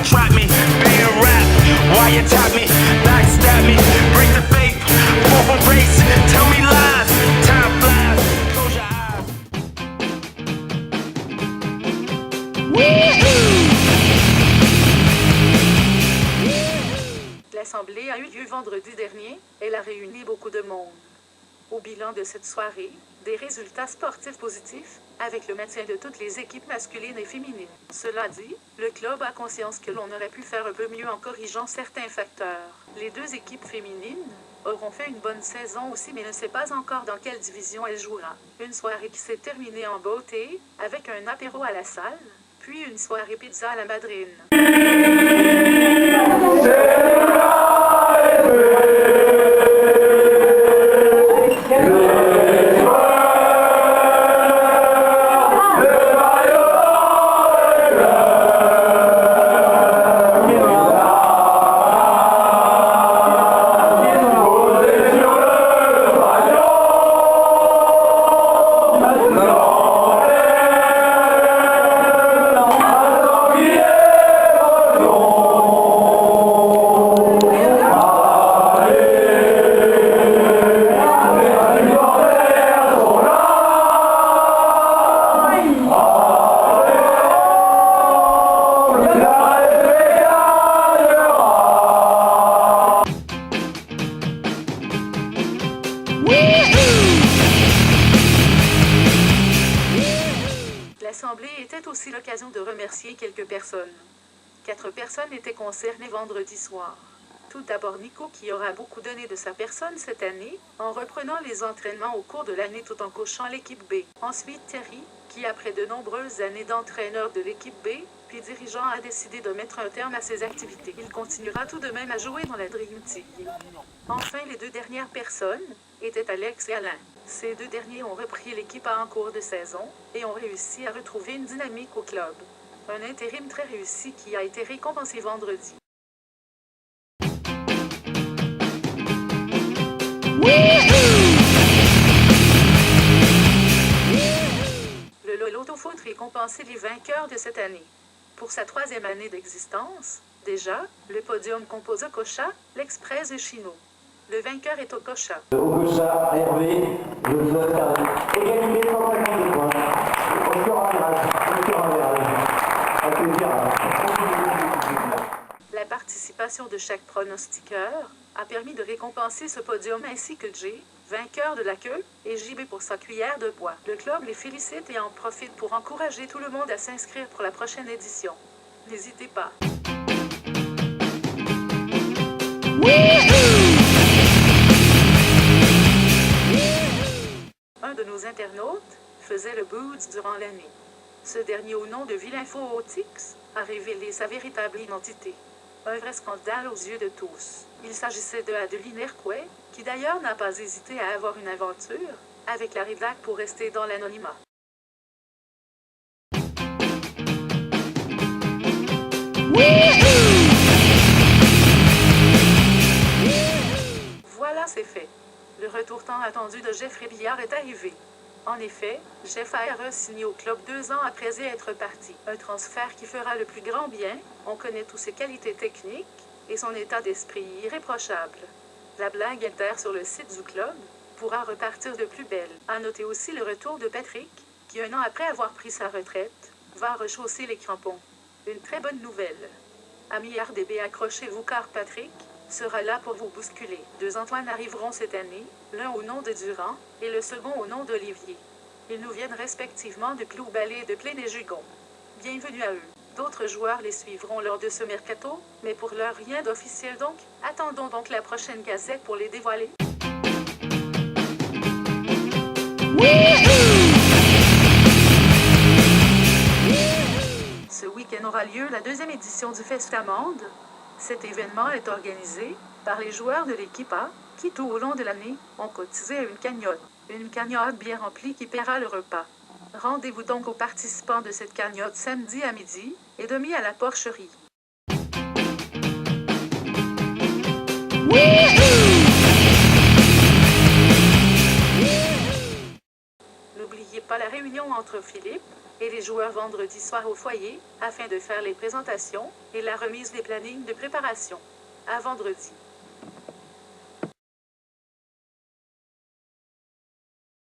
trap me, being rap, why you tap me, backstab me, break the faith, fall from grace, tell me lies, time flies, close your eyes. L'assemblée a eu lieu vendredi dernier. Elle a réuni beaucoup de monde. Au bilan de cette soirée, des résultats sportifs positifs, avec le maintien de toutes les équipes masculines et féminines. Cela dit, le club a conscience que l'on aurait pu faire un peu mieux en corrigeant certains facteurs. Les deux équipes féminines auront fait une bonne saison aussi, mais ne sait pas encore dans quelle division elle jouera. Une soirée qui s'est terminée en beauté, avec un apéro à la salle, puis une soirée pizza à la madrine. L'assemblée était aussi l'occasion de remercier quelques personnes. 4 personnes étaient concernées vendredi soir. Tout d'abord Nico qui aura beaucoup donné de sa personne cette année, en reprenant les entraînements au cours de l'année tout en coachant l'équipe B. Ensuite Terry, qui après de nombreuses années d'entraîneur de l'équipe B, puis dirigeant a décidé de mettre un terme à ses activités. Il continuera tout de même à jouer dans la Dream Team. Enfin les 2 dernières personnes étaient Alex et Alain. Ces 2 derniers ont repris l'équipe en cours de saison et ont réussi à retrouver une dynamique au club. Un intérim très réussi qui a été récompensé vendredi. Le Loto-Foot récompensait les vainqueurs de cette année. Pour sa 3e année d'existence, déjà, le podium compose Okocha, l'Express et Chino. Le vainqueur est Okocha. Okocha, Hervé, Joseph, égalité 152 points. Encore un virage. Un plaisir. La participation de chaque pronostiqueur a permis de récompenser ce podium ainsi que Jay, vainqueur de la queue, et JB pour sa cuillère de bois. Le club les félicite et en profite pour encourager tout le monde à s'inscrire pour la prochaine édition. N'hésitez pas. Un de nos internautes faisait le boots durant l'année. Ce dernier, au nom de Villinfo-Otix, a révélé sa véritable identité. Un vrai scandale aux yeux de tous. Il s'agissait de Adeline Hercouet, qui d'ailleurs n'a pas hésité à avoir une aventure avec la rédac pour rester dans l'anonymat. Voilà, c'est fait. Le retour tant attendu de Jeffrey Billard est arrivé. En effet, Jeff a re-signé au club 2 ans après être parti. Un transfert qui fera le plus grand bien. On connaît tous ses qualités techniques et son état d'esprit irréprochable. La blague inter sur le site du club pourra repartir de plus belle. À noter aussi le retour de Patrick, qui 1 an après avoir pris sa retraite, va rechausser les crampons. Une très bonne nouvelle. Amis RDB, accrochez-vous car Patrick sera là pour vous bousculer. 2 Antoine arriveront cette année, l'un au nom de Durand et le second au nom d'Olivier. Ils nous viennent respectivement de Clou-Ballet et de Pléné-Jugon. Bienvenue à eux. D'autres joueurs les suivront lors de ce mercato, mais pour l'heure rien d'officiel donc. Attendons donc la prochaine gazette pour les dévoiler. Ce week-end aura lieu la 2e édition du Festamande. Cet événement est organisé par les joueurs de l'équipe A, qui tout au long de l'année ont cotisé à une cagnotte. Une cagnotte bien remplie qui paiera le repas. Rendez-vous donc aux participants de cette cagnotte samedi à midi et demi à la porcherie. N'oubliez pas la réunion entre Philippe et les joueurs vendredi soir au foyer, afin de faire les présentations et la remise des plannings de préparation. À vendredi.